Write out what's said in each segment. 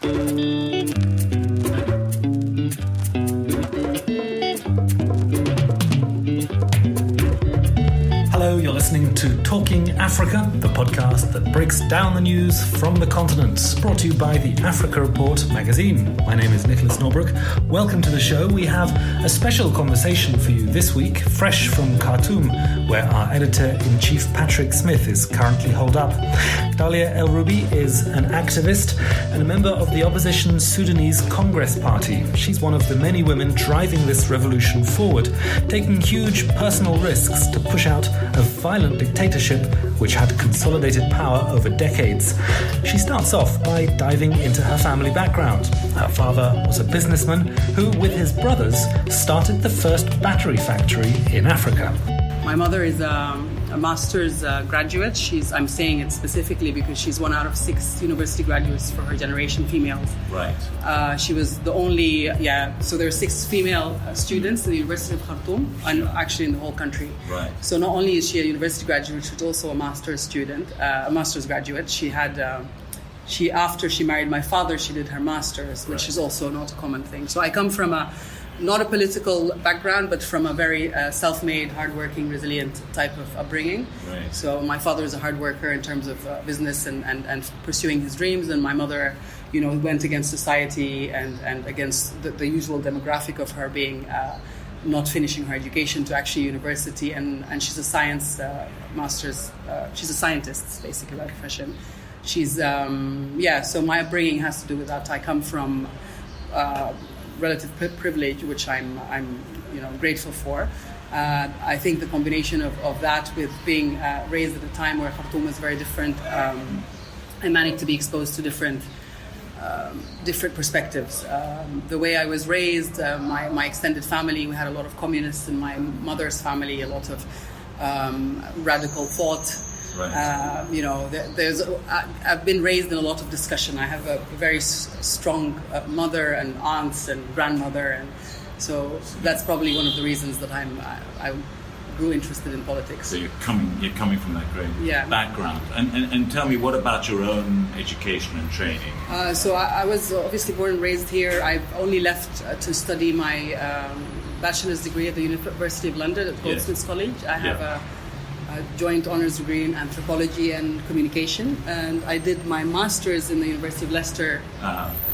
Hello, you're listening to Talking Africa, the podcast that breaks down the news from the continent, brought to you by the Africa Report magazine. My name is Nicholas Norbrook. Welcome to the show. We have a special conversation for you this week, fresh from Khartoum, where our editor-in-chief Patrick Smith is currently holed up. Dalia El Roubi is an activist and a member of the opposition Sudanese Congress Party. She's one of the many women driving this revolution forward, taking huge personal risks to push out a violent dictatorship which had consolidated power over decades. She starts off by diving into her family background. Her father was a businessman who, with his brothers, started the first battery factory in Africa. My mother is a master's graduate. I'm saying it specifically because she's one out of 6 university graduates for her generation, females. Right. She was the only, so there are 6 female students in the University of Khartoum, and actually in the whole country. Right. So not only is she a university graduate, she's also a master's student, a master's graduate. After she married my father, she did her master's, which is also not a common thing. So I come from not a political background, but from a very self-made, hardworking, resilient type of upbringing. Right. So my father is a hard worker in terms of business and pursuing his dreams, and my mother, went against society and against the usual demographic of her being not finishing her education to actually university, and she's a science master's. She's a scientist, basically, by profession. She's so my upbringing has to do with that. I come from relative privilege, which I'm grateful for. I think the combination of that with being raised at a time where Khartoum was very different, I managed to be exposed to different perspectives. The way I was raised, my extended family, we had a lot of communists in my mother's family, a lot of radical thought. Right. I've been raised in a lot of discussion. I have a very strong mother and aunts and grandmother, and so that's probably one of the reasons that I grew interested in politics. So you're coming from that great background, and tell me, what about your own education and training? So I was obviously born and raised here. I've only left to study my bachelor's degree at the University of London at Goldsmiths College. I have a joint honours degree in anthropology and communication, and I did my master's in the University of Leicester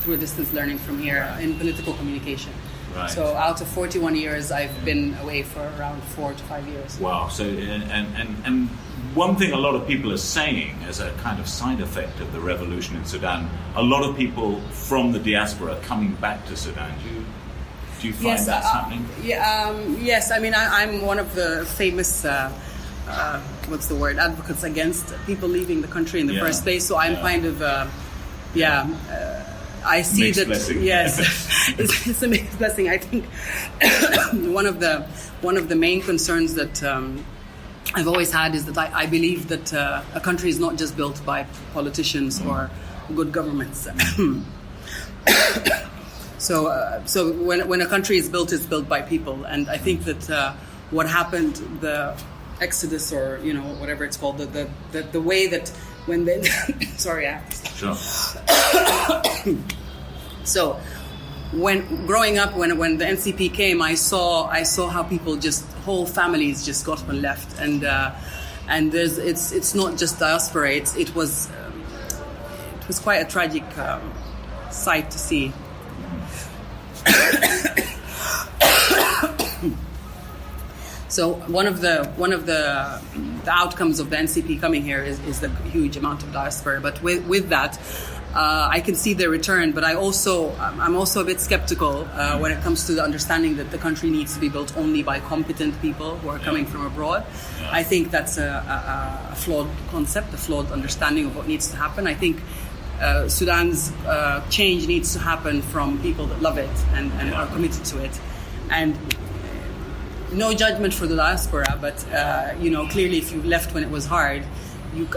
through distance learning from here in political communication. Right. So out of 41 years, I've been away for around 4 to 5 years. Wow. So and one thing a lot of people are saying as a kind of side effect of the revolution in Sudan, a lot of people from the diaspora are coming back to Sudan. Do you find that's happening? Yes. I mean, I'm one of the famous advocates against people leaving the country in the first place. So I'm kind of I see mixed that blessing. Yes, it's a mixed blessing. I think one of the main concerns that I've always had is that I believe that a country is not just built by politicians or good governments. So when a country is built, it's built by people, and I think that what happened, the Exodus, or whatever it's called, the way that when they sorry, I have to stop. Sure. So when growing up, when the NCP came, I saw how people whole families just got up and left, and it's not just diaspora. It was quite a tragic sight to see. So one of the outcomes of the NCP coming here is the huge amount of diaspora. But with that, I can see the return. But I'm also a bit skeptical when it comes to the understanding that the country needs to be built only by competent people who are coming from abroad. Yeah. I think that's a flawed concept, a flawed understanding of what needs to happen. I think Sudan's change needs to happen from people that love it and are committed to it. And no judgment for the diaspora, but clearly if you left when it was hard,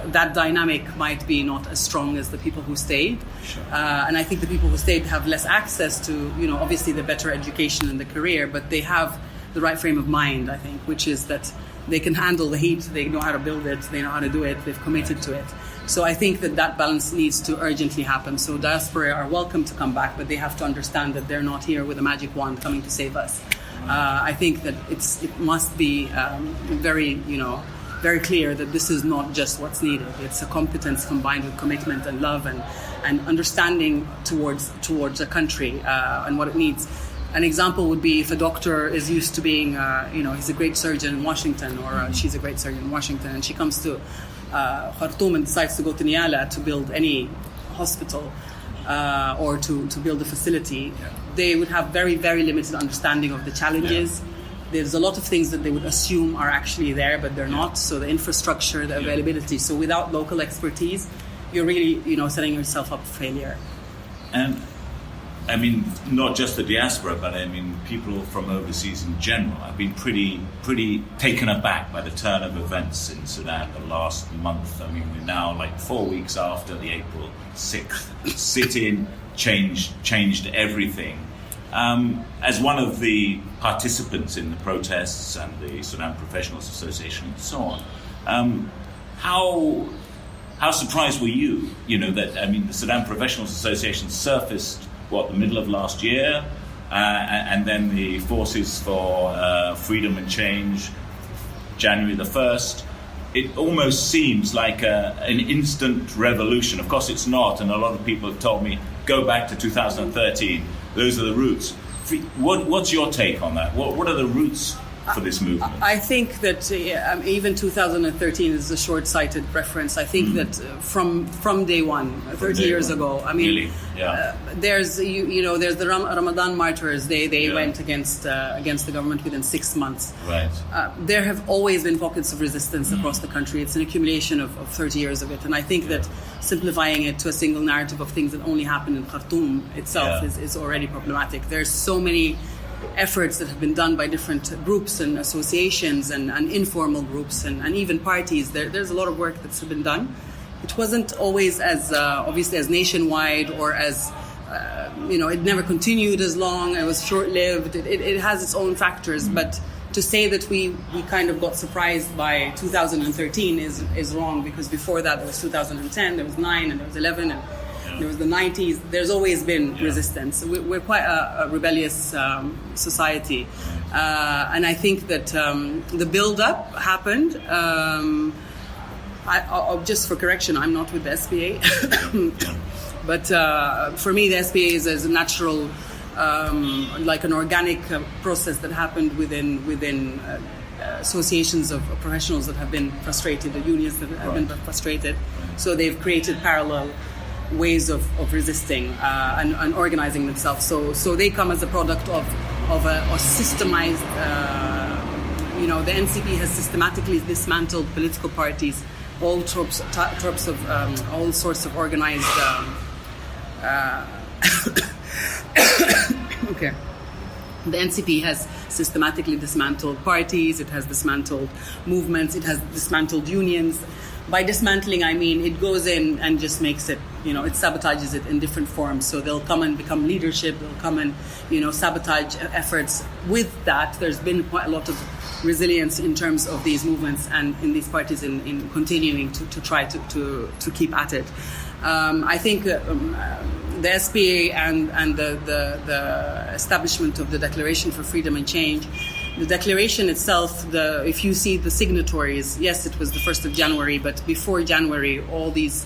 that dynamic might be not as strong as the people who stayed. Sure. And I think the people who stayed have less access to, obviously the better education and the career, but they have the right frame of mind, I think, which is that they can handle the heat, they know how to build it, they know how to do it, they've committed to it. So I think that balance needs to urgently happen. So diaspora are welcome to come back, but they have to understand that they're not here with a magic wand coming to save us. I think that it must be very clear that this is not just what's needed. It's a competence combined with commitment and love and understanding towards a country and what it needs. An example would be if a doctor is used to being, he's a great surgeon in Washington, or she's a great surgeon in Washington, and she comes to Khartoum and decides to go to Niala to build any hospital or to build a facility, they would have very, very limited understanding of the challenges. There's a lot of things that they would assume are actually there, but they're not. So the infrastructure, the availability. So without local expertise, you're really, setting yourself up for failure. And I mean, not just the diaspora, but I mean, people from overseas in general have been pretty taken aback by the turn of events in Sudan the last month. I mean, we're now like 4 weeks after the April 6th sit-in, changed everything. As one of the participants in the protests and the Sudan Professionals Association and so on, how surprised were you? The Sudan Professionals Association surfaced the middle of last year, and then the Forces for Freedom and Change, January the 1st. It almost seems like an instant revolution. Of course, it's not, and a lot of people have told me, go back to 2013. Those are the roots. What's your take on that? What are the roots for this movement? I think that even 2013 is a short-sighted reference. I think that from day one, 30 years ago, I mean, really? there's there's the Ramadan martyrs. They went against the government within 6 months. Right. There have always been pockets of resistance across the country. It's an accumulation of 30 years of it, and I think that simplifying it to a single narrative of things that only happened in Khartoum itself is already problematic. There's so many efforts that have been done by different groups and associations and informal groups and even parties. There's a lot of work that's been done. It wasn't always as obviously as nationwide or as it never continued as long. It was short-lived. It has its own factors, but to say that we kind of got surprised by 2013 is wrong, because before that there was 2010, there was 9, and there was 11, and there was the 90s. There's always been resistance. We're quite a rebellious society. And I think that the build-up happened. Just for correction, I'm not with the SPA. But for me, the SPA is a natural, like an organic process that happened within associations of professionals that have been frustrated, the unions that have been frustrated. So they've created parallel ways of resisting and organizing themselves. So they come as a product of a systemized, the NCP has systematically dismantled political parties, all sorts of all sorts of organized okay. The NCP has systematically dismantled parties, it has dismantled movements, it has dismantled unions. By dismantling, I mean it goes in and just makes it, it sabotages it in different forms. So they'll come and become leadership, they'll come and, sabotage efforts. With that, there's been quite a lot of resilience in terms of these movements and in these parties in continuing to try to keep at it. I think the SPA and the establishment of the Declaration for Freedom and Change, the declaration itself, if you see the signatories, yes, it was the 1st of January, but before January, all these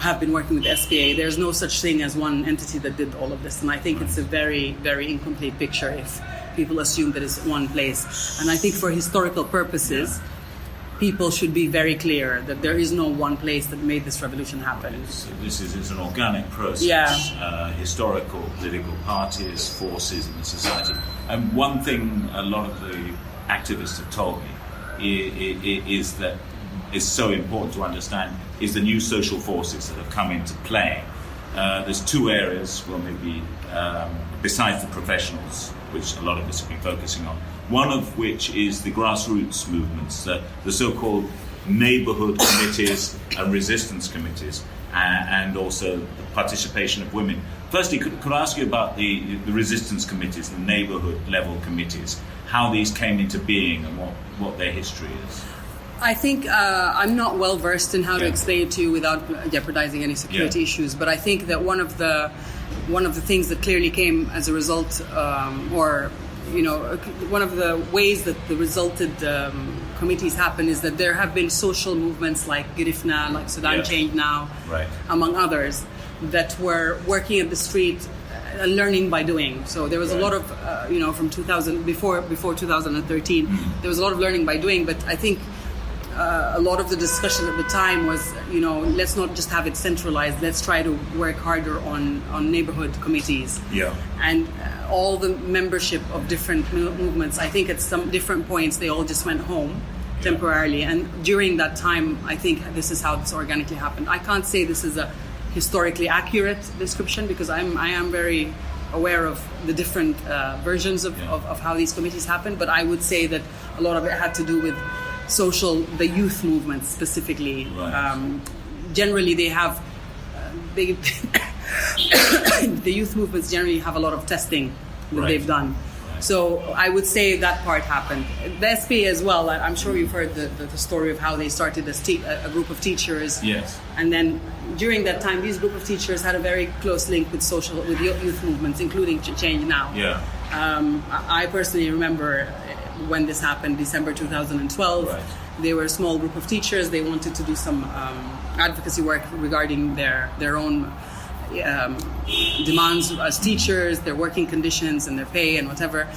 have been working with the SPA. There's no such thing as one entity that did all of this, and I think it's a very, very incomplete picture if people assume that it's one place. And I think for historical purposes, people should be very clear that there is no one place that made this revolution happen. So this is an organic process. Historical political parties, forces in the society. And one thing a lot of the activists have told me is that is so important to understand is the new social forces that have come into play. There's two areas, maybe besides the professionals, which a lot of us have been focusing on. One of which is the grassroots movements, the so-called neighborhood committees and resistance committees, and also the participation of women. Firstly, could I ask you about the resistance committees, the neighborhood level committees, how these came into being and what their history is? I think I'm not well versed in how to explain it to you without jeopardizing any security issues. But I think that one of the things that clearly came as a result, one of the ways that the resulted committees happen is that there have been social movements like Girifna, like Sudan Change Now, among others, that were working at the street and learning by doing. So there was a lot of, from 2000 before 2013, there was a lot of learning by doing. But I think a lot of the discussion at the time was, let's not just have it centralized. Let's try to work harder on neighborhood committees. Yeah. And all the membership of different movements, I think at some different points they all just went home temporarily. And during that time, I think this is how this organically happened. I can't say this is a historically accurate description because I am very aware of the different versions of how these committees happen. But I would say that a lot of it had to do with the youth movement specifically. Right. Generally, they have the youth movements generally have a lot of testing that they've done. Right. So I would say that part happened. The SPA as well. I'm sure you've heard the story of how they started as a group of teachers. Yes. And then during that time, these group of teachers had a very close link with youth movements, including Change Now. Yeah. I personally remember when this happened, December 2012. Right. They were a small group of teachers. They wanted to do some advocacy work regarding their own demands as teachers, their working conditions and their pay and whatever.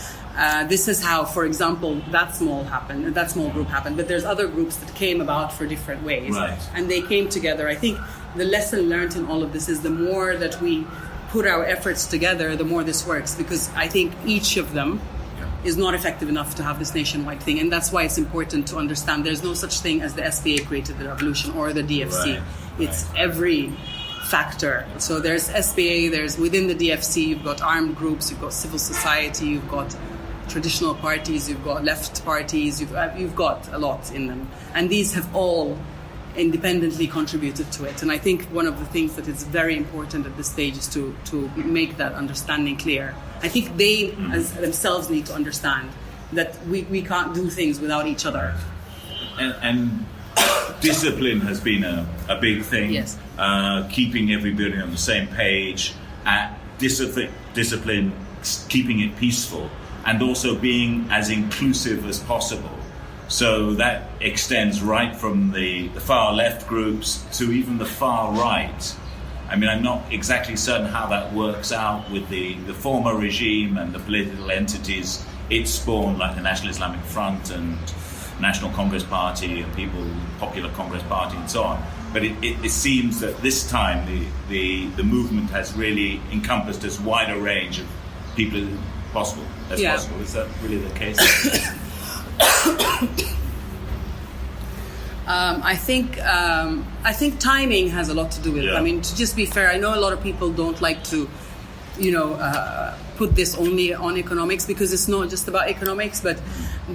This is how, for example, that small group happened. But there's other groups that came about for different ways. Right. And they came together. I think the lesson learned in all of this is the more that we put our efforts together, the more this works. Because I think each of them is not effective enough to have this nationwide thing. And that's why it's important to understand there's no such thing as the SPA created the revolution or the DFC. It's every factor. So there's SPA, there's within the DFC, you've got armed groups, you've got civil society, you've got traditional parties, you've got left parties, you've got a lot in them. And these have all independently contributed to it. And I think one of the things that is very important at this stage is to make that understanding clear. I think they as themselves need to understand that we can't do things without each other. And discipline has been a big thing. Yes. Keeping everybody on the same page, discipline, keeping it peaceful, and also being as inclusive as possible. So that extends right from the far left groups to even the far right. I mean, I'm not exactly certain how that works out with the former regime and the political entities it spawned, like the National Islamic Front and National Congress Party and Popular Congress Party and so on. But it seems that this time the movement has really encompassed as wide a range of people as possible. Is that really the case? I think timing has a lot to do with it. I mean, to just be fair, I know a lot of people don't like to, put this only on economics because it's not just about economics, but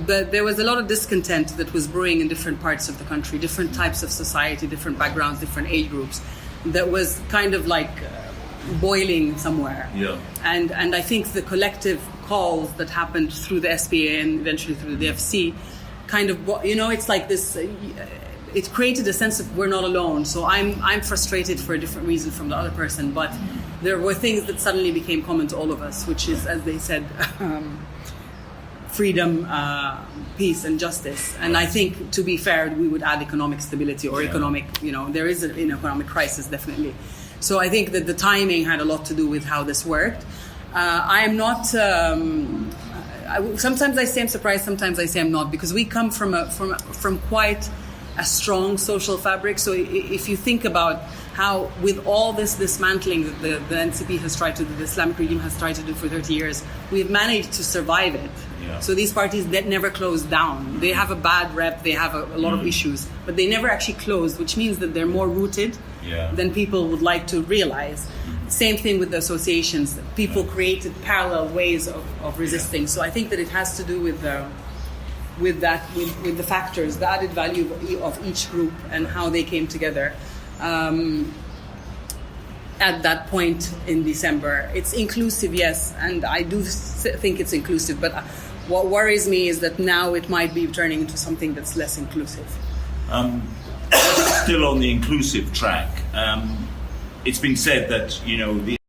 there was a lot of discontent that was brewing in different parts of the country, different types of society, different backgrounds, different age groups, that was kind of like boiling somewhere. Yeah. And I think the collective calls that happened through the SPA and eventually through the DFC kind of, it's like this, it created a sense of we're not alone. So I'm frustrated for a different reason from the other person, but there were things that suddenly became common to all of us, which is, as they said, freedom, peace, and justice. And I think, to be fair, we would add economic stability or economic, there is an economic crisis, definitely. So I think that the timing had a lot to do with how this worked. I am not... sometimes I say I'm surprised, sometimes I say I'm not, because we come from quite a strong social fabric. So if you think about how, with all this dismantling that the NCP has tried to do, the Islamic regime has tried to do for 30 years, we've managed to survive it. Yeah. So these parties that never closed down. They have a bad rep, they have a lot of issues, but they never actually closed, which means that they're more rooted than people would like to realize. Same thing with the associations. People created parallel ways of resisting. So I think that it has to do with the factors, the added value of each group and how they came together. At that point in December, it's inclusive, yes, and I do think it's inclusive. But what worries me is that now it might be turning into something that's less inclusive. Still on the inclusive track, it's been said that the